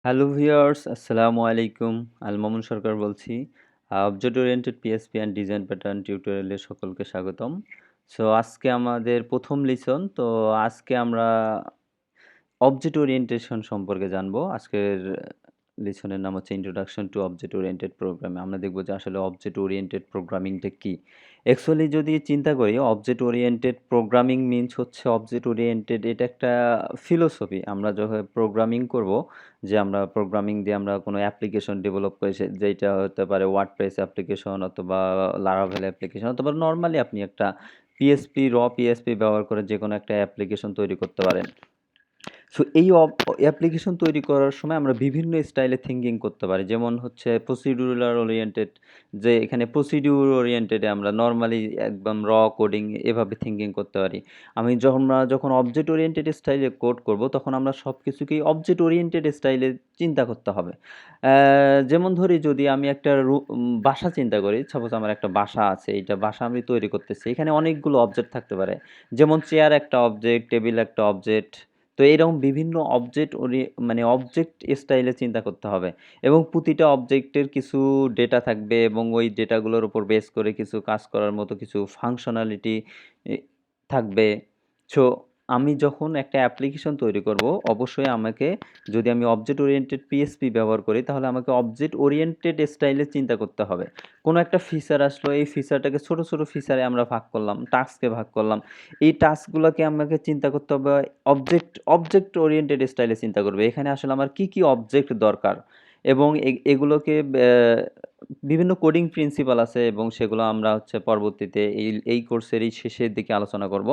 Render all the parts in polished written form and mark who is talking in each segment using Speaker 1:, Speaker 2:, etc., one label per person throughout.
Speaker 1: Hello viewers, আসসালামু আলাইকুম। আল-মামুন সরকার বলছি। Object oriented PHP and design pattern টিউটোরিয়ালে সকলকে স্বাগতম। সো আজকে আমাদের প্রথম লিসন। তো আজকে আমরা অবজেক্ট ওরিয়েন্টেশন সম্পর্কে জানবো। আজকের লিসনের নাম হচ্ছে introduction to object oriented programming. আমরা দেখব যে আসলে অবজেক্ট ওরিয়েন্টেড প্রোগ্রামিংটা কি। অ্যাকচুয়ালি যদি চিন্তা করি অবজেক্ট ওরিয়েন্টেড প্রোগ্রামিং মিনস হচ্ছে অবজেক্ট ওরিয়েন্টেড, এটা একটা ফিলোসফি। আমরা যখন প্রোগ্রামিং করব, যে আমরা প্রোগ্রামিং দিয়ে আমরা কোনো অ্যাপ্লিকেশন ডেভেলপ করি, যেটা হতে পারে ওয়ার্ডপ্রেস অ্যাপ্লিকেশন অথবা লারাভেল অ্যাপ্লিকেশন অথবা নর্মালি আপনি একটা পিএইচপি ব্যবহার করে যে কোনো একটা অ্যাপ্লিকেশন তৈরি করতে পারেন। সো এই অ্যাপ্লিকেশন তৈরি করার সময় আমরা বিভিন্ন স্টাইলে থিঙ্কিং করতে পারি। যেমন হচ্ছে প্রসিডিউরাল ওরিয়েন্টেড, যে এখানে প্রসিডিউর ওরিয়েন্টেডে আমরা নরমালি একদম কোডিং এভাবে থিঙ্কিং করতে পারি। আমরা যখন অবজেক্ট ওরিয়েন্টেড স্টাইলে কোড করব, তখন আমরা সব কিছুকেই অবজেক্ট ওরিয়েন্টেড স্টাইলে চিন্তা করতে হবে। যেমন ধরি, যদি আমি একটা বাসা চিন্তা করি, সাপোজ আমার একটা বাসা আছে, এইটা বাসা আমি তৈরি করতেছি। এখানে অনেকগুলো অবজেক্ট থাকতে পারে, যেমন চেয়ার একটা অবজেক্ট, টেবিল একটা অবজেক্ট। তো এরকম বিভিন্ন মানে অবজেক্ট স্টাইলে চিন্তা করতে হবে, এবং প্রতিটা অবজেক্টের কিছু ডেটা থাকবে এবং ওই ডেটাগুলোর উপর বেস করে কিছু কাজ করার মতো কিছু ফাংশনালিটি থাকবে। সো আমি যখন একটা অ্যাপ্লিকেশন তৈরি করব, অবশ্যই আমাকে, যদি আমি অবজেক্ট ওরিয়েন্টেড পিএইচপি ব্যবহার করি, তাহলে আমাকে অবজেক্ট ওরিয়েন্টেড স্টাইলে চিন্তা করতে হবে। কোনো একটা ফিচার আসলো, এই ফিচারটাকে ছোট ছোট ফিচারে আমরা ভাগ করলাম, টাস্ককে ভাগ করলাম। এই টাস্কগুলোকে আমাকে চিন্তা করতে হবে অবজেক্ট ওরিয়েন্টেড স্টাইলে চিন্তা করবে। এখানে আসলে আমার কি কি অবজেক্ট দরকার, এবং এগুলোকে বিভিন্ন কোডিং প্রিন্সিপাল আছে, এবং সেগুলো আমরা হচ্ছে পরবর্তীতে এই কোর্সের এই শেষের দিকে আলোচনা করব।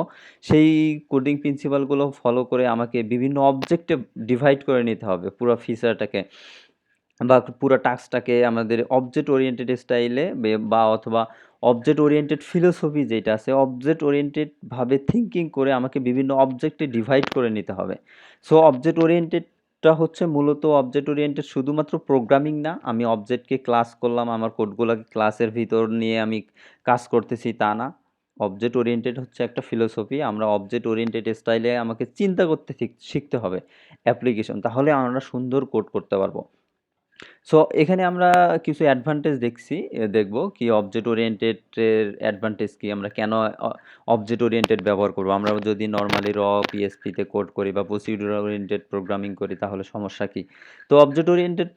Speaker 1: সেই কোডিং প্রিন্সিপালগুলো ফলো করে আমাকে বিভিন্ন অবজেক্টে ডিভাইড করে নিতে হবে পুরো ফিচারটাকে, বা পুরো টাস্কটাকে আমাদের অবজেক্ট ওরিয়েন্টেড স্টাইলে বা অথবা অবজেক্ট ওরিয়েন্টেড ফিলোসফি যেটা আছে, অবজেক্ট ওরিয়েন্টেড ভাবে থিঙ্কিং করে আমাকে বিভিন্ন অবজেক্টে ডিভাইড করে নিতে হবে। সো অবজেক্ট ওরিয়েন্টেডটা হচ্ছে মূলত অবজেক্ট ওরিয়েন্টেড শুধুমাত্র প্রোগ্রামিং না, আমি অবজেক্টকে ক্লাস করলাম, আমার কোডগুলোকে ক্লাসের ভিতর নিয়ে আমি কাজ করতেছি তা না। অবজেক্ট ওরিয়েন্টেড হচ্ছে একটা ফিলোসফি। আমরা অবজেক্ট ওরিয়েন্টেড স্টাইলে আমাকে চিন্তা করতে শিখতে হবে অ্যাপ্লিকেশন, তাহলে আমরা সুন্দর কোড করতে পারবো। সো এখানে আমরা কিছু অ্যাডভান্টেজ দেখব কি অবজেক্ট ওরিয়েন্টেড এর অ্যাডভান্টেজ কি, আমরা কেন অবজেক্ট ওরিয়েন্টেড ব্যবহার করব। আমরা যদি নরমালি পিএইচপি তে কোড করি বা প্রসিডিউরাল ওরিয়েন্টেড প্রোগ্রামিং করি, তাহলে সমস্যা কি। তো অবজেক্ট ওরিয়েন্টেড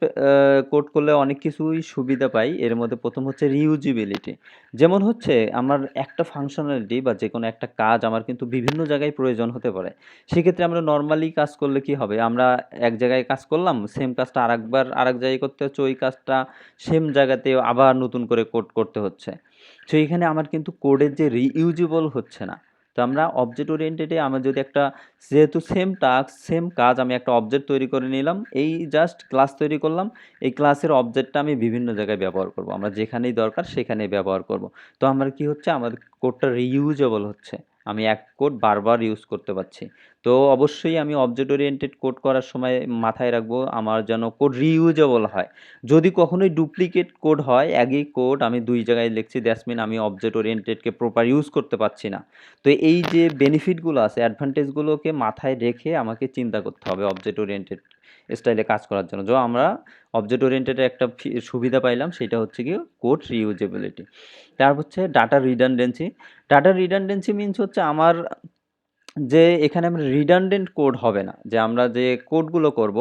Speaker 1: কোড করলে অনেক কিছুই সুবিধা পাই। এর মধ্যে প্রথম হচ্ছে রিউজিবিলিটি। যেমন হচ্ছে আমার একটা ফাংশনালিটি বা যে কোনো একটা কাজ আমার কিন্তু বিভিন্ন জায়গায় প্রয়োজন হতে পারে। সেক্ষেত্রে আমরা নরমালি কাজ করলে কি হবে, আমরা এক জায়গায় কাজ করলাম, সেম কাজটা আরেকবার আরেক জায়গায় করতে হচ্ছে, ওই কাজটা সেম জায়গাতে আবার নতুন করে কোড করতে হচ্ছে। সো এখানে আমার কিন্তু কোডের যে রিইউজেবল হচ্ছে না। তো আমরা অবজেক্ট ওরিয়েন্টেডে আমরা যদি একটা, যেহেতু সেম টাস্ক সেম কাজ, আমি একটা অবজেক্ট তৈরি করে নিলাম, এই জাস্ট ক্লাস তৈরি করলাম, এই ক্লাসের অবজেক্টটা আমি বিভিন্ন জায়গায় ব্যবহার করব, আমরা যেখানেই দরকার সেখানেই ব্যবহার করব। তো আমার কি হচ্ছে, আমাদের কোডটা রিইউজেবল হচ্ছে, আমি এক কোড বারবার ইউজ করতে পারছি। তো অবশ্যই আমি অবজেক্ট ওরিয়েন্টেড কোড করার সময় মাথায় রাখবো আমার যেন কোড রিইউজেবল হয়। যদি কখনোই ডুপ্লিকেট কোড হয়, একই কোড আমি দুই জায়গায় লিখছি, দ্যাটস মিন আমি অবজেক্ট ওরিয়েন্টেডকে প্রপার ইউজ করতে পারছি না। তো এই যে বেনিফিটগুলো আছে, অ্যাডভান্টেজগুলোকে মাথায় রেখে আমাকে চিন্তা করতে হবে অবজেক্ট ওরিয়েন্টেড স্টাইলে কাজ করার জন্য। আমরা অবজেক্ট ওরিয়েন্টেডের একটা সুবিধা পাইলাম, সেটা হচ্ছে কি কোড রিইউজেবিলিটি। তারপর হচ্ছে data redundancy. Data redundancy means হচ্ছে আমার যে এখানে আমরা রিডান্ডেন্ট কোড হবে না, যে আমরা যে কোডগুলো করব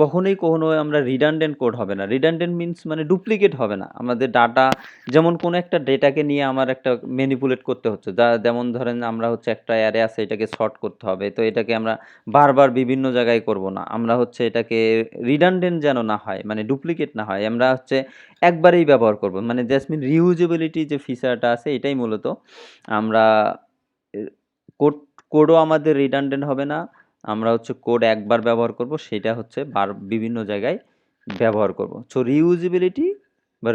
Speaker 1: কখনোই আমরা রিডান্ডেন্ট কোড হবে না। রিডান্ডেন্ট মিনস মানে ডুপ্লিকেট হবে না আমাদের ডাটা। যেমন কোনো একটা ডেটাকে নিয়ে আমার একটা ম্যানিপুলেট করতে হচ্ছে, যেমন ধরেন আমরা হচ্ছে একটা অ্যারে আছে, এটাকে সর্ট করতে হবে, তো এটাকে আমরা বারবার বিভিন্ন জায়গায় করব না, আমরা হচ্ছে এটাকে রিডান্ডেন্ট যেন না হয়, মানে ডুপ্লিকেট না হয়, আমরা হচ্ছে একবারেই ব্যবহার করব, মানে জাস্ট রিউজেবিলিটি যে ফিচারটা আছে, এটাই মূলত আমরা কোড কোডও আমাদের রিডান্ডেন্ট হবে না। আমরা হচ্ছে কোড একবার ব্যবহার করব, সেটা হচ্ছে বিভিন্ন জায়গায় ব্যবহার করব। সো রিউজেবিলিটি বা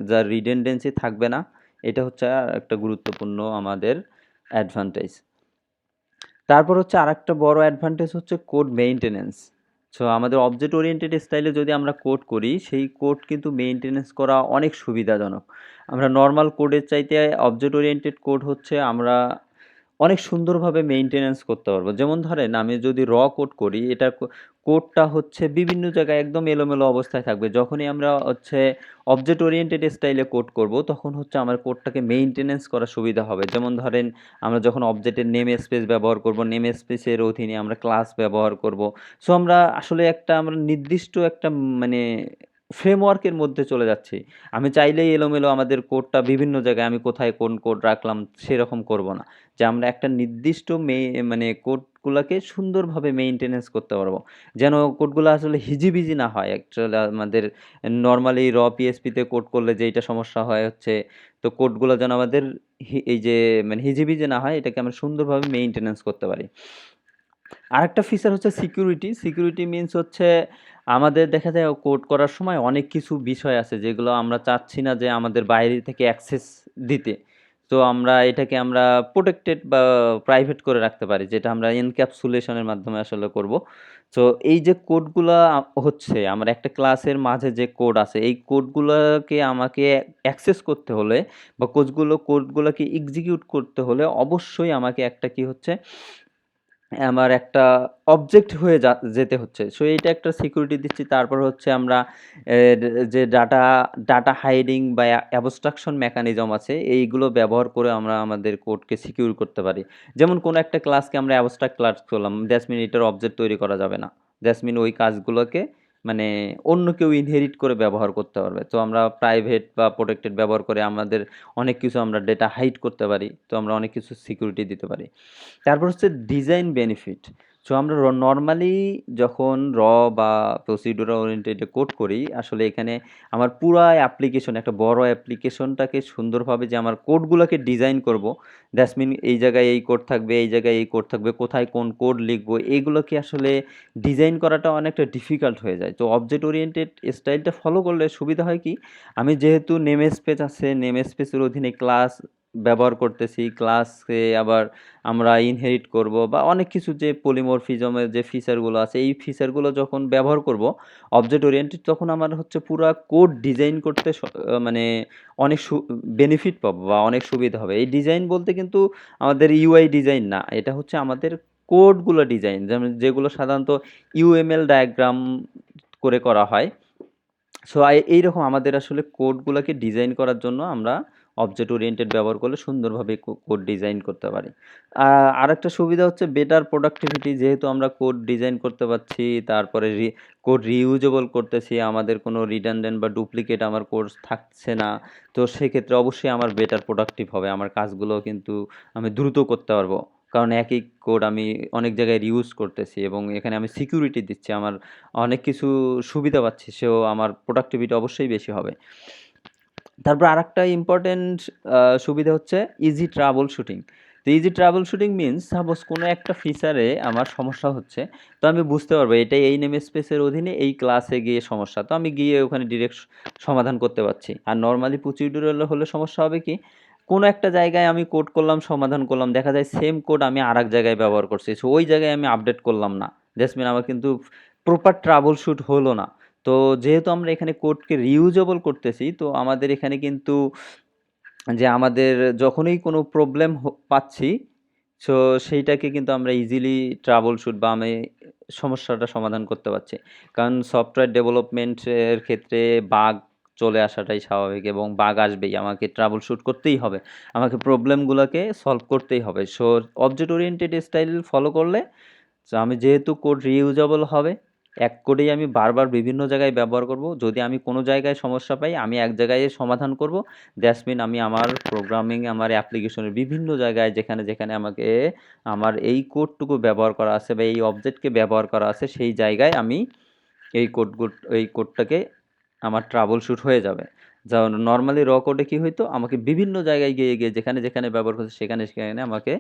Speaker 1: যা রিডান্ডেন্সি থাকবে না, এটা হচ্ছে একটা গুরুত্বপূর্ণ আমাদের অ্যাডভান্টেজ। তারপর হচ্ছে আরেকটা বড় অ্যাডভান্টেজ হচ্ছে কোড মেইনটেনেন্স। সো আমাদের অবজেক্ট ওরিয়েন্টেড স্টাইলে যদি আমরা কোড করি, সেই কোড কিন্তু মেইনটেনেন্স করা অনেক সুবিধাজনক। আমরা নর্মাল কোডের চাইতে অবজেক্ট ওরিয়েন্টেড কোড হচ্ছে আমরা অনেক সুন্দরভাবে মেইনটেনেন্স করতে পারবো। যেমন ধরেন আমি যদি কোড করি, এটা কোডটা হচ্ছে বিভিন্ন জায়গায় একদম এলোমেলো অবস্থায় থাকবে। যখনই আমরা হচ্ছে অবজেক্ট ওরিয়েন্টেড স্টাইলে কোড করব, তখন হচ্ছে আমার কোডটাকে মেইনটেন্যান্স করা সুবিধা হবে। যেমন ধরেন আমরা যখন অবজেক্টের নেম স্পেস ব্যবহার করব, নেম স্পেসের অধীনে আমরা ক্লাস ব্যবহার করব। সো আমরা আসলে আমরা নির্দিষ্ট একটা মানে ফ্রেমওয়ার্কের মধ্যে চলে যাচ্ছি। আমি চাইলেই এলোমেলো আমাদের কোডটা বিভিন্ন জায়গায় আমি কোথায় কোন কোড রাখলাম সেরকম করব না। যে আমরা একটা নির্দিষ্ট মানে কোডগুলাকে সুন্দরভাবে মেইনটেন্যান্স করতে পারবো। যেন কোডগুলো আসলে হিজিবিজি না হয়। অ্যাকচুয়ালি আমাদের নরমালি পিএইচপিতে কোড করলে যেইটা সমস্যা হয় হচ্ছে, তো কোডগুলো যেন আমাদের এই যে মানে হিজিবিজি না হয়, এটাকে আমরা সুন্দরভাবে মেইনটেন্যান্স করতে পারি। আরেকটা ফিচার হচ্ছে সিকিউরিটি। সিকিউরিটি মিনস হচ্ছে আমাদের দেখা যায় কোড করার সময় অনেক কিছু বিষয় আছে যেগুলো আমরা চাচ্ছি না যে আমাদের বাইরে থেকে অ্যাক্সেস দিতে। তো আমরা প্রোটেক্টেড বা প্রাইভেট করে রাখতে পারি, যেটা আমরা এনক্যাপসুলেশনের মাধ্যমে আসলে করব। তো এই যে কোডগুলা হচ্ছে আমার একটা ক্লাসের মাঝে যে কোড আছে, এই কোডগুলোকে আমাকে অ্যাক্সেস করতে হলে বা কোডগুলোকে এক্সিকিউট করতে হলে অবশ্যই আমাকে একটা কি হচ্ছে আমার একটা অবজেক্ট হয়ে যেতে হচ্ছে। সো এইটা একটা সিকিউরিটি দিচ্ছি। তারপর হচ্ছে আমরা যে ডাটা হাইডিং বা অ্যাবস্ট্রাকশন মেকানিজম আছে, এইগুলো ব্যবহার করে আমরা আমাদের কোডকে সিকিউর করতে পারি। যেমন কোনো একটা ক্লাসকে আমরা অ্যাবস্ট্রাক্ট ক্লাস করলাম, দ্যাটস মিন এটার অবজেক্ট তৈরি করা যাবে না। দ্যাটস মিন ওই কাজগুলোকে মানে অন্য কেউ ইনহেরিট করে ব্যবহার করতে পারবে। তো আমরা প্রাইভেট বা প্রোটেক্টেড ব্যবহার করে আমাদের অনেক কিছু আমরা ডেটা হাইড করতে পারি। তো আমরা অনেক কিছু সিকিউরিটি দিতে পারি। তারপর হচ্ছে ডিজাইন বেনিফিট। সো আমরা নরমালি যখন বা প্রসিডিউরাল ওরিয়েন্টেড কোড করি, আসলে এখানে আমার পুরা অ্যাপ্লিকেশন, একটা বড় অ্যাপ্লিকেশনটাকে সুন্দরভাবে যে আমার কোডগুলোকে ডিজাইন করব, দ্যাটস মিন এই জায়গায় এই কোড থাকবে, এই জায়গায় এই কোড থাকবে, কোথায় কোন কোড লিখবো, এইগুলোকে আসলে ডিজাইন করাটা অনেকটা ডিফিকাল্ট হয়ে যায়। তো অবজেক্ট ওরিয়েন্টেড স্টাইলটা ফলো করলে সুবিধা হয় কি, আমি যেহেতু নেম স্পেস আছে, নেম স্পেসের অধীনে ক্লাস ব্যবহার করতেছি, ক্লাসে আবার আমরা ইনহেরিট করব বা অনেক কিছু যে পলিমরফিজমের যে ফিচারগুলো আছে, এই ফিচারগুলো যখন ব্যবহার করব অবজেক্ট ওরিয়েন্টেড, তখন আমার হচ্ছে পুরা কোড ডিজাইন করতে মানে অনেক বেনিফিট পাবো বা অনেক সুবিধা হবে। এই ডিজাইন বলতে কিন্তু আমাদের ইউআই ডিজাইন না, এটা হচ্ছে আমাদের কোডগুলো ডিজাইন, যেমন যেগুলো সাধারণত ইউএমএল ডায়াগ্রাম করে করা হয়। সো এইরকম আমাদের আসলে কোডগুলোকে ডিজাইন করার জন্য আমরা অবজেক্ট ওরিয়েন্টেড ব্যবহার করলে সুন্দরভাবে কোড ডিজাইন করতে পারি। আরেকটা সুবিধা হচ্ছে বেটার প্রোডাক্টিভিটি। যেহেতু আমরা কোড ডিজাইন করতে পারছি, তারপরে কোড রিইউজেবল করতেছি, আমাদের কোনো রিডান্ডেন্ট বা ডুপ্লিকেট আমার কোড থাকছে না। তো সেক্ষেত্রে অবশ্যই আমার বেটার প্রোডাক্টিভ হবে, আমার কাজগুলো কিন্তু আমি দ্রুত করতে পারবো। কারণ একই কোড আমি অনেক জায়গায় রিউজ করতেছি এবং এখানে আমি সিকিউরিটি দিচ্ছি, আমার অনেক কিছু সুবিধা পাচ্ছি, সেও আমার প্রোডাক্টিভিটি অবশ্যই বেশি হবে। তারপর আরেকটা ইম্পর্টেন্ট সুবিধা হচ্ছে ইজি ট্রাবল শুটিং। তো easy trouble shooting means suppose কোনো একটা ফিচারে আমার সমস্যা হচ্ছে, তো আমি বুঝতে পারবো এটা এই নেম স্পেসের অধীনে এই ক্লাসে গিয়ে সমস্যা, তো আমি গিয়ে ওখানে ডিরেক্ট সমাধান করতে পারছি। আর নর্মালি প্রসিডিউরাল হলে সমস্যা হবে কি, কোনো একটা জায়গায় আমি কোড করলাম, সমাধান করলাম, দেখা যায় সেম কোড আমি আর এক জায়গায় ব্যবহার করছি, সো ওই জায়গায় আমি আপডেট করলাম না, দ্যাটস মিন আমার কিন্তু প্রপার ট্রাবল শুট হলো না। তো যেহেতু আমরা এখানে কোডকে রিউজেবল করতেছি, তো আমাদের এখানে কিন্তু যে আমাদের যখনই কোনো প্রবলেম পাচ্ছি, সো সেইটাকে কিন্তু আমরা ইজিলি ট্রাবল শুট বা আমি সমস্যাটা সমাধান করতে পারছি। কারণ সফটওয়্যার ডেভেলপমেন্টের ক্ষেত্রে বাগ চলে আসাটাই স্বাভাবিক এবং বাগ আসবেই, আমাকে ট্রাবল শুট করতেই হবে, আমাকে প্রবলেমগুলোকে সলভ করতেই হবে। So object oriented style follow করলে, সো আমি যেহেতু কোড রিইউজেবল হবে, এক কোডেই আমি বারবার বিভিন্ন জায়গায় ব্যবহার করব। যদি আমি কোনো জায়গায় সমস্যা পাই, আমি এক জায়গায় সমাধান করব। দ্যাটস মিন আমি আমার প্রোগ্রামিং, আমার অ্যাপ্লিকেশনের বিভিন্ন জায়গায় যেখানে যেখানে আমাকে আমার এই কোডটুকু ব্যবহার করা আছে বা এই অবজেক্টকে ব্যবহার করা আছে, সেই জায়গায় আমি এই কোডটাকে আমার ট্রাবল শুট হয়ে যাবে। যেমন নর্মালি কোডে কি হইতো, আমাকে বিভিন্ন জায়গায় গিয়ে গিয়ে যেখানে যেখানে ব্যবহার করছে সেখানে সেখানে আমাকে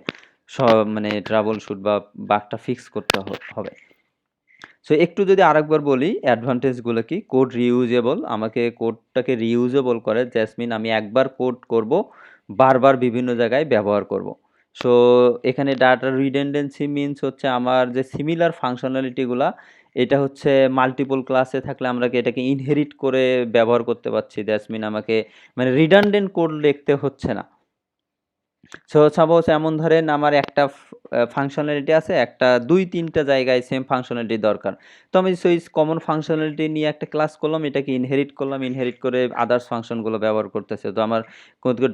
Speaker 1: মানে ট্রাবল শুট বা বাগটা ফিক্স করতে হবে। সো একটু যদি আরেকবার বলি অ্যাডভান্টেজগুলো কি, কোড রিইউজেবল, আমাকে কোডটাকে রিইউজেবল করে, জ্যাসমিন আমি একবার কোড করব, বারবার বিভিন্ন জায়গায় ব্যবহার করব। সো এখানে ডাটা রিডেন্ডেন্সি মিনস হচ্ছে আমার যে সিমিলার ফাংশনালিটিগুলা, এটা হচ্ছে মাল্টিপল ক্লাসে থাকলে আমরা এটাকে ইনহেরিট করে ব্যবহার করতে পারছি, দ্যাটস মিন আমাকে মানে রিডান্ডেন্ট কোড লিখতে হচ্ছে না। সো সাপোজ এমন ধরেন আমার একটা ফাংশনালিটি আছে, একটা ২-৩টা জায়গায় সেম ফাংশনালিটি দরকার। তো আমি সেই কমন ফাংশনালিটি নিয়ে একটা ক্লাস করলাম, এটাকে ইনহেরিট করলাম, ইনহেরিট করে আদার্স ফাংশনগুলো ব্যবহার করতেছে। তো আমার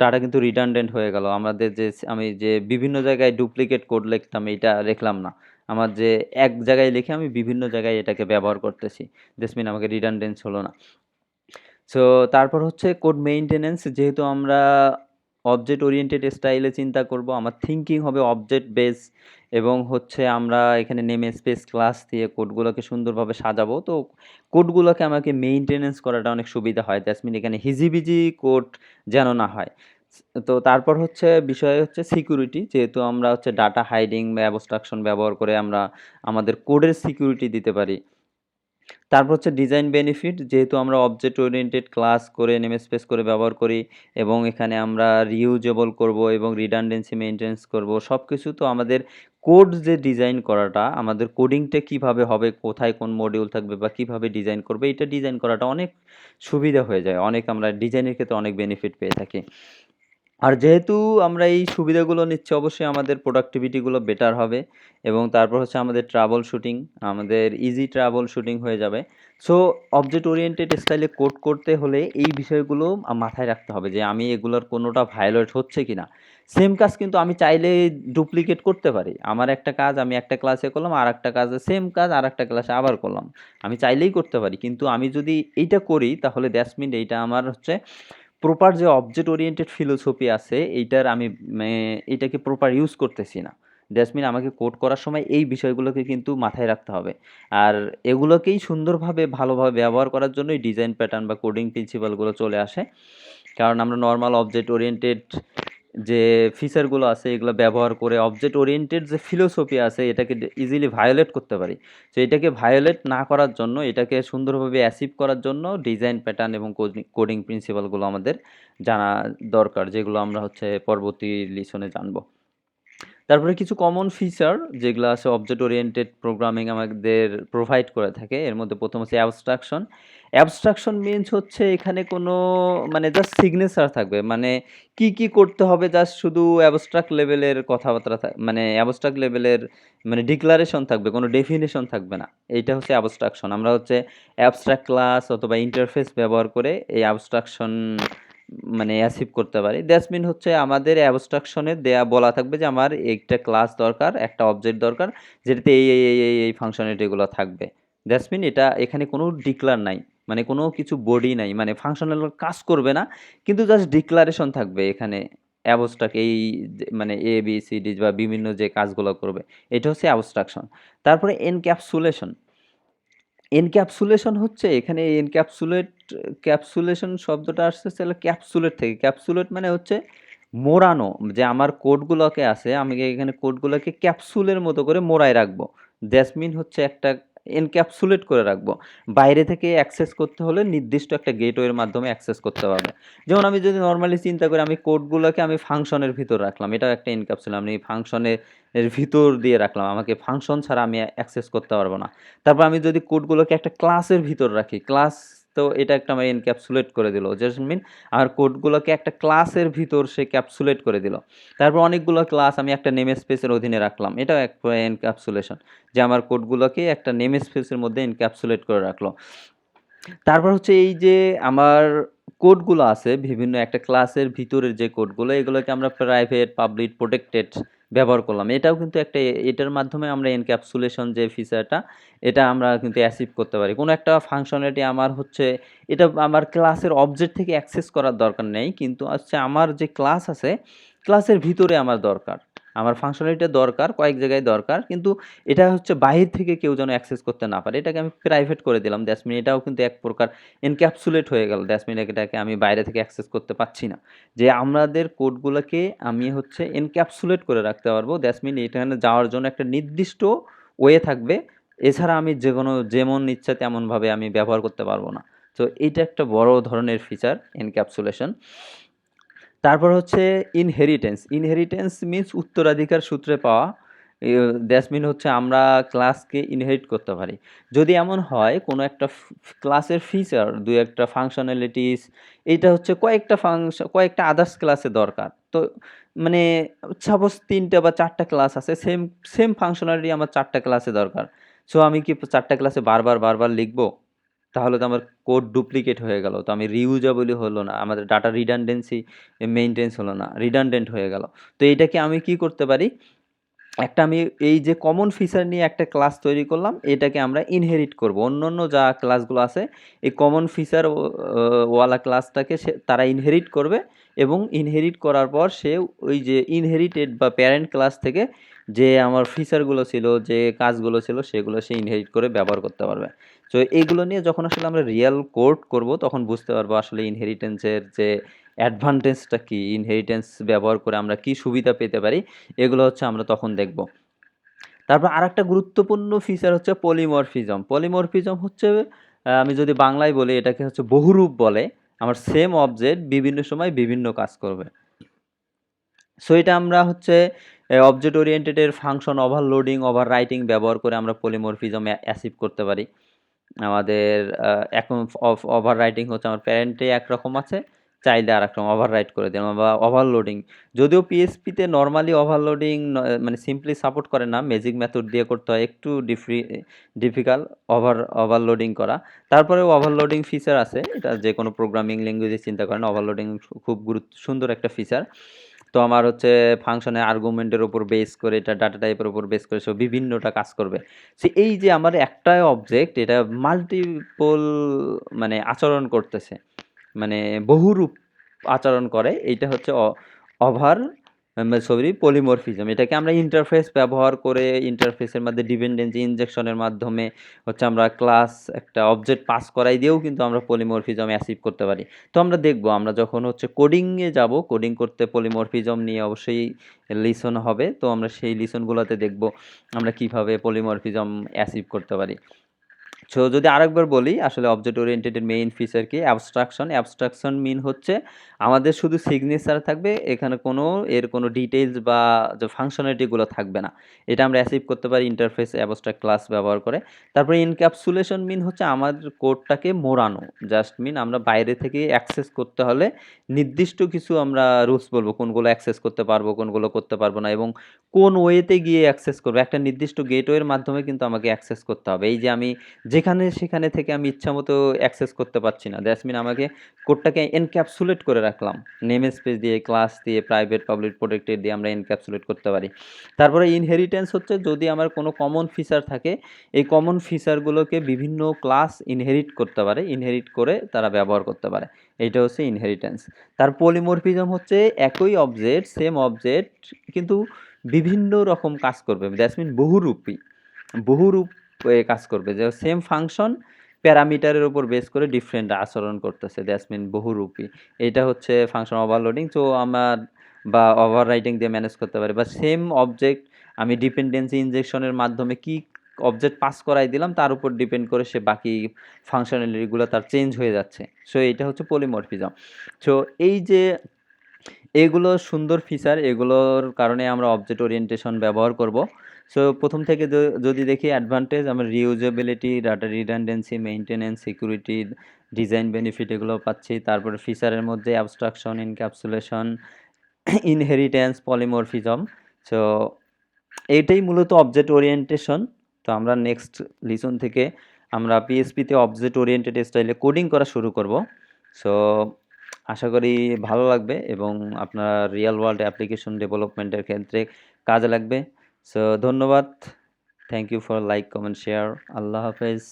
Speaker 1: ডাটা কিন্তু রিডান্ডেন্ট হয়ে গেল। আমাদের যে আমি যে বিভিন্ন জায়গায় ডুপ্লিকেট কোড লিখতাম, এইটা লিখলাম না। আমার যে এক জায়গায় লিখে আমি বিভিন্ন জায়গায় এটাকে ব্যবহার করতেছি। দ্যাটস মিন আমাকে রিডান্ডেন্স হলো না। সো তারপর হচ্ছে কোড মেইনটেন্যান্স, যেহেতু আমরা অবজেক্ট ওরিয়েন্টেড স্টাইলে চিন্তা করব, আমার থিঙ্কিং হবে অবজেক্ট বেস, এবং হচ্ছে আমরা এখানে নেম স্পেস ক্লাস দিয়ে কোডগুলোকে সুন্দরভাবে সাজাবো। তো কোডগুলোকে আমাকে মেইনটেনেন্স করাটা অনেক সুবিধা হয়। দ্যাটস মিন এখানে হিজিবিজি কোড যেন না হয়। তো তারপর হচ্ছে বিষয় হচ্ছে সিকিউরিটি, যেহেতু আমরা হচ্ছে ডাটা হাইডিং বা অ্যাবস্ট্রাকশন ব্যবহার করে আমরা আমাদের কোডের সিকিউরিটি দিতে পারি। তারপর হচ্ছে ডিজাইন বেনিফিট, যেহেতু আমরা অবজেক্ট ওরিয়েন্টেড ক্লাস করে নেমস্পেস করে ব্যবহার করি, এবং এখানে আমরা রিইউজেবল করব এবং রিডান্ডেন্সি মেইনটেন্স করব সব কিছু। তো আমাদের কোড যে ডিজাইন করাটা, আমাদের কোডিংটা কিভাবে হবে, কোথায় কোন মডিউল থাকবে বা কিভাবে ডিজাইন করবে, এটা ডিজাইন করাটা অনেক সুবিধা হয়ে যায়। অনেক আমরা ডিজাইনের ক্ষেত্রে অনেক বেনিফিট পেয়ে থাকি। আর যেহেতু আমরা এই সুবিধাগুলো নিচ্ছি, অবশ্যই আমাদের প্রোডাক্টিভিটিগুলো বেটার হবে, এবং তারপর হচ্ছে আমাদের ট্রাবল শুটিং, আমাদের ইজি ট্রাবল শুটিং হয়ে যাবে। সো অবজেক্ট ওরিয়েন্টেড স্টাইলে কোড করতে হলে এই বিষয়গুলো মাথায় রাখতে হবে, যে আমি এগুলোর কোনোটা ভায়োলেট হচ্ছে কিনা। সেম কাজ কিন্তু আমি চাইলে ডুপ্লিকেট করতে পারি। আমার একটা কাজ আমি একটা ক্লাসে করলাম, আর একটা কাজে সেম কাজ আর একটা ক্লাসে আবার করলাম, আমি চাইলেই করতে পারি। কিন্তু আমি যদি এইটা করি, তাহলে দ্যাটস মিন এইটা আমার হচ্ছে প্রপার যে অবজেক্ট ওরিয়েন্টেড ফিলোসফি আছে, এইটার আমি এইটাকে প্রপার ইউজ করতেছি না। দ্যাটস মিন আমাকে কোড করার সময় এই বিষয়গুলোকে কিন্তু মাথায় রাখতে হবে। আর এগুলোকেই সুন্দরভাবে ভালোভাবে ব্যবহার করার জন্যই ডিজাইন প্যাটার্ন বা কোডিং প্রিন্সিপালগুলো চলে আসে। কারণ আমরা নর্মাল অবজেক্ট ওরিয়েন্টেড যে ফিচারগুলো আছে, এগুলো ব্যবহার করে অবজেক্ট ওরিয়েন্টেড যে ফিলোসফি আছে, এটাকে ইজিলি ভায়োলেট করতে পারি। তো এটাকে ভায়োলেট না করার জন্য, এটাকে সুন্দরভাবে অ্যাচিভ করার জন্য ডিজাইন প্যাটার্ন এবং কোডিং প্রিন্সিপালগুলো আমাদের জানা দরকার, যেগুলো আমরা হচ্ছে পরবর্তী লিসনে জানবো। তারপরে কিছু কমন ফিচার যেগুলো আছে অবজেক্ট ওরিয়েন্টেড প্রোগ্রামিং আমাদের প্রোভাইড করে থাকে, এর মধ্যে প্রথম হচ্ছে অ্যাবস্ট্রাকশন। অ্যাবস্ট্রাকশন মিনস হচ্ছে এখানে কোনো মানে জাস্ট সিগনেচার থাকবে, মানে কি কি করতে হবে জাস্ট শুধু অ্যাবস্ট্রাক্ট লেভেলের কথাবার্তা মানে অ্যাবস্ট্রাক্ট লেভেলের মানে ডিক্লারেশন থাকবে, কোনো ডেফিনেশন থাকবে না। এইটা হচ্ছে অ্যাবস্ট্রাকশন। আমরা হচ্ছে অ্যাবস্ট্রাক্ট ক্লাস অথবা ইন্টারফেস ব্যবহার করে এই অ্যাবস্ট্রাকশন মানে অ্যাচিভ করতে পারি। দ্যাটস মিন হচ্ছে আমাদের অ্যাবস্ট্রাকশনে দেয়া বলা থাকবে যে আমার একটা ক্লাস দরকার, একটা অবজেক্ট দরকার, যেটাতে এই ফাংশনালিটিগুলো থাকবে। দ্যাটস মিন এটা এখানে কোনো ডিক্লার নাই, মানে কোনো কিছু বডি নাই, মানে ফাংশনাল কাজ করবে না, কিন্তু জাস্ট ডিক্লারেশন থাকবে এখানে। অ্যাবস্ট্রাক্ট এই মানে এ বি সি ডি বা বিভিন্ন যে কাজগুলো করবে, এটা হচ্ছে অ্যাবস্ট্রাকশন। তারপরে এনক্যাপসুলেশন। এনক্যাপসুলেশন হচ্ছে এখানে ক্যাপসুলেশন শব্দটা আসছে হলো ক্যাপসুলেট থেকে। ক্যাপসুলেট মানে হচ্ছে মোড়ানো, যে আমার কোডগুলোকে আছে, আমি এখানে কোডগুলোকে ক্যাপসুলের মতো করে মোড়ায় রাখবো। দ্যাটস মিন হচ্ছে একটা এনক্যাপসুলেট করে রাখবো। বাইরে থেকে অ্যাক্সেস করতে হলে নির্দিষ্ট একটা গেটওয়ের মাধ্যমে অ্যাক্সেস করতে পারবে। যেমন আমি যদি নর্মালি চিন্তা করি, আমি কোডগুলোকে আমি ফাংশনের ভিতর রাখলাম, এটাও একটা এনক্যাপসুলেট। আমি ফাংশনের ভিতর দিয়ে রাখলাম, আমাকে ফাংশন ছাড়া আমি অ্যাক্সেস করতে পারবো না। তারপর আমি যদি কোডগুলোকে একটা ক্লাসের ভিতর রাখি, ক্লাস, তো এটা একটা আমার এনক্যাপসুলেট করে দিল, জাস্ট মিন আমার কোডগুলোকে একটা ক্লাসের ভিতর সে ক্যাপসুলেট করে দিল। তারপর অনেকগুলো ক্লাস আমি একটা নেম স্পেসের অধীনে রাখলাম, এটাও এক এনক্যাপসুলেশন, যে আমার কোডগুলোকে একটা নেম স্পেসের মধ্যে এনক্যাপসুলেট করে রাখলো। তারপর হচ্ছে এই যে আমার কোডগুলো আছে বিভিন্ন একটা ক্লাসের ভিতরের যে কোডগুলো, এগুলোকে আমরা প্রাইভেট, পাবলিক, প্রোটেক্টেড ব্যবহার করলাম। এটাও কিন্তু একটা, এটার মাধ্যমে আমরা এনক্যাপসুলেশন যে ফিচারটা, এটা আমরা কিন্তু অ্যাচিভ করতে পারি। কোনো একটা ফাংশনালিটি আমার হচ্ছে, এটা আমার ক্লাসের অবজেক্ট থেকে অ্যাক্সেস করার দরকার নেই, কিন্তু হচ্ছে আমার যে ক্লাস আছে, ক্লাসের ভিতরে আমার দরকার, আমার ফাংশনালিটিটা দরকার, কয়েক জায়গায় দরকার, কিন্তু এটা হচ্ছে বাহির থেকে কেউ যেন অ্যাক্সেস করতে না পারে। এটাকে আমি প্রাইভেট করে দিলাম, দ্যাটস মিন এটাও কিন্তু এক প্রকার এনক্যাপসুলেট হয়ে গেল। দ্যাটস মিন এটাকে আমি বাইরে থেকে অ্যাক্সেস করতে পারছি না, যে আমাদের কোডগুলোকে আমি হচ্ছে এনক্যাপসুলেট করে রাখতে পারবো। দ্যাটস মিন এখানে যাওয়ার জন্য একটা নির্দিষ্ট ওয়ে থাকবে, এছাড়া আমি যে কোনো যেমন ইচ্ছা তেমনভাবে আমি ব্যবহার করতে পারবো না। তো এইটা একটা বড় ধরনের ফিচার এনক্যাপসুলেশন। তারপর হচ্ছে ইনহেরিটেন্স। ইনহেরিটেন্স মিন্স উত্তরাধিকার সূত্রে পাওয়া, দ্যাটস মিন হচ্ছে আমরা ক্লাসকে ইনহেরিট করতে পারি। যদি এমন হয় কোনো একটা ক্লাসের ফিচার, ২-১টা ফাংশনালিটিস এইটা হচ্ছে কয়েকটা আদার্স ক্লাসে দরকার। তো মানে সাপোজ ৩টা বা ৪টা ক্লাস আছে, সেম ফাংশনালিটি আমার ৪টা ক্লাসে দরকার। সো আমি কি ৪টা ক্লাসে বারবার লিখবো? তাহলে তো আমার কোড ডুপ্লিকেট হয়ে গেল। তো আমি রিউজেবলই হলো না। আমাদের ডাটা রিডান্ডেন্সি মেইনটেন্স হলো না। রিডান্ডেন্ট হয়ে গেল। তো এইটাকে আমি কি করতে পারি? আমি এই যে কমন ফিচার নিয়ে একটা ক্লাস তৈরি করলাম, এটাকে আমরা ইনহেরিট করব। অন্যান্য যা ক্লাসগুলো আছে, এই কমন ফিচার ওয়ালা ক্লাসটাকে তারা ইনহেরিট করবে এবং ইনহেরিট করার পর সে ওই যে ইনহেরিটেড বা প্যারেন্ট ক্লাস থেকে যে আমার ফিচারগুলো ছিল, যে কাজগুলো ছিল, সেগুলো সে ইনহেরিট করে ব্যবহার করতে পারবে। তো এইগুলো নিয়ে যখন আসলে আমরা রিয়েল কোড করব, তখন বুঝতে পারবো আসলে ইনহেরিটেন্সের যে অ্যাডভান্টেজটা কি, ইনহেরিটেন্স ব্যবহার করে আমরা কি সুবিধা পেতে পারি, এগুলো হচ্ছে আমরা তখন দেখব। তারপর আরেকটা গুরুত্বপূর্ণ ফিচার হচ্ছে পলিমরফিজম। পলিমরফিজম হচ্ছে আমি যদি বাংলায় বলি, এটাকে হচ্ছে বহুরূপ বলে। আমার সেম অবজেক্ট বিভিন্ন সময় বিভিন্ন কাজ করবে। সো এটা আমরা হচ্ছে অবজেক্ট ওরিয়েন্টেডের ফাংশন ওভারলোডিং, ওভাররাইটিং ব্যবহার করে আমরা পলিমরফিজম অ্যাচিভ করতে পারি। আমাদের এখন ওভাররাইটিং হচ্ছে আমার প্যারেন্টে একরকম আছে, চাইলে আরেকরকম ওভাররাইট করে দিলাম, বা ওভারলোডিং। যদিও পিএইচপিতে নরমালি ওভারলোডিং মানে সিম্পলি সাপোর্ট করে না, ম্যাজিক মেথড দিয়ে করতে হয়, একটু ডিফিকাল্ট ওভারলোডিং করা। তারপরেও ওভারলোডিং ফিচার আছে, এটা যে কোনো প্রোগ্রামিং ল্যাঙ্গুয়েজে চিন্তা করেন, ওভারলোডিং খুব সুন্দর একটা ফিচার। তো আমার হচ্ছে ফাংশনের আর্গুমেন্টের উপর বেস করে, এটা ডাটা টাইপের উপর বেস করে সব বিভিন্নটা কাজ করবে। সে এই যে আমার একটাই অবজেক্ট, এটা মাল্টিপল মানে আচরণ করতেছে, মানে বহুরূপ আচরণ করে, এইটা হচ্ছে ওভার পলিমরফিজম। এটাকে আমরা ইন্টারফেস ব্যবহার করে, ইন্টারফেসের মধ্যে ডিপেন্ডেন্সি ইনজেকশনের মাধ্যমে হচ্ছে আমরা ক্লাস একটা অবজেক্ট পাস করাই দিয়েও কিন্তু আমরা পলিমরফিজম অ্যাচিভ করতে পারি। তো আমরা দেখব, আমরা যখন হচ্ছে কোডিংয়ে যাব, কোডিং করতে পলিমরফিজম নিয়ে অবশ্যই লিসন হবে। তো আমরা সেই লিসনগুলোতে দেখব আমরা কিভাবে পলিমরফিজম অ্যাচিভ করতে পারি। সো যদি আরেকবার বলি, আসলে অবজেক্ট ওরিয়েন্টেডের মেইন ফিচার কি? অ্যাবস্ট্রাকশন। অ্যাবস্ট্রাকশন মিন হচ্ছে আমাদের শুধু সিগনেচার থাকবে, এখানে কোনো ডিটেইলস বা যে ফাংশনালিটিগুলো থাকবে না। এটা আমরা অ্যাচিভ করতে পারি ইন্টারফেস অ্যাবস্ট্রাক্ট ক্লাস ব্যবহার করে। তারপরে ইনক্যাপসুলেশন মিন হচ্ছে আমাদের কোডটাকে মোড়ানো। জাস্ট মিন আমরা বাইরে থেকে অ্যাক্সেস করতে হলে নির্দিষ্ট কিছু আমরা রুলস বলবো, কোনগুলো অ্যাক্সেস করতে পারবো, কোনগুলো করতে পারবো না, এবং কোন ওয়েতে গিয়ে অ্যাক্সেস করবো। একটা নির্দিষ্ট গেটওয়ের মাধ্যমে কিন্তু আমাকে অ্যাক্সেস করতে হবে। এই যে আমি যেখানে সেখানে থেকে আমি ইচ্ছামতো অ্যাক্সেস করতে পারছি না। দ্যাটস মিন আমাকে কোডটাকে এনক্যাপসুলেট করে রাখলাম। নেম স্পেস দিয়ে, ক্লাস দিয়ে, প্রাইভেট, পাবলিক, প্রোটেক্টেড দিয়ে আমরা এনক্যাপসুলেট করতে পারি। তারপরে ইনহেরিটেন্স হচ্ছে যদি আমার কোনো কমন ফিচার থাকে, এই কমন ফিচারগুলোকে বিভিন্ন ক্লাস ইনহেরিট করতে পারে, ইনহেরিট করে তারা ব্যবহার করতে পারে। এইটা হচ্ছে ইনহেরিটেন্স। তার পলিমরফিজম হচ্ছে একই অবজেক্ট, সেম অবজেক্ট, কিন্তু বিভিন্ন রকম কাজ করবে। দ্যাটস মিন বহুরূপ কাজ করবে, যে সেম ফাংশন প্যারামিটারের উপর বেস করে ডিফারেন্ট আচরণ করতেছে। দ্যাটস মিন বহুরূপী। এটা হচ্ছে ফাংশন ওভারলোডিং। তো আমার বা ওভাররাইটিং দিয়ে ম্যানেজ করতে পারি, বা সেম অবজেক্ট আমি ডিপেন্ডেন্সি ইনজেকশনের মাধ্যমে কি অবজেক্ট পাস করাই দিলাম, তার উপর ডিপেন্ড করে সে বাকি ফাংশনালিটিগুলো তার চেঞ্জ হয়ে যাচ্ছে। সো এইটা হচ্ছে পলিমরফিজম। সো এই যে এগুলো সুন্দর ফিচার, এগুলোর কারণে আমরা অবজেক্ট ওরিয়েন্টেশন ব্যবহার করব। সো প্রথম থেকে যদি দেখি অ্যাডভান্টেজ, আমরা reusability, data redundancy, maintenance, security, design benefit এগুলো পাচ্ছি। তারপরে ফিচারের মধ্যে abstraction, encapsulation, inheritance, polymorphism. So এইটাই মূলত অবজেক্ট ওরিয়েন্টেশন। তো আমরা নেক্সট লিসন থেকে আমরা পিএইচপিতে অবজেক্ট ওরিয়েন্টেড স্টাইলে কোডিং করা শুরু করব। সো আশা করি ভালো লাগবে এবং আপনার রিয়েল ওয়ার্ল্ড অ্যাপ্লিকেশন ডেভেলপমেন্টের ক্ষেত্রে কাজে লাগবে। সো ধন্যবাদ। Thank you for like, comment, share. আল্লাহ হাফেজ।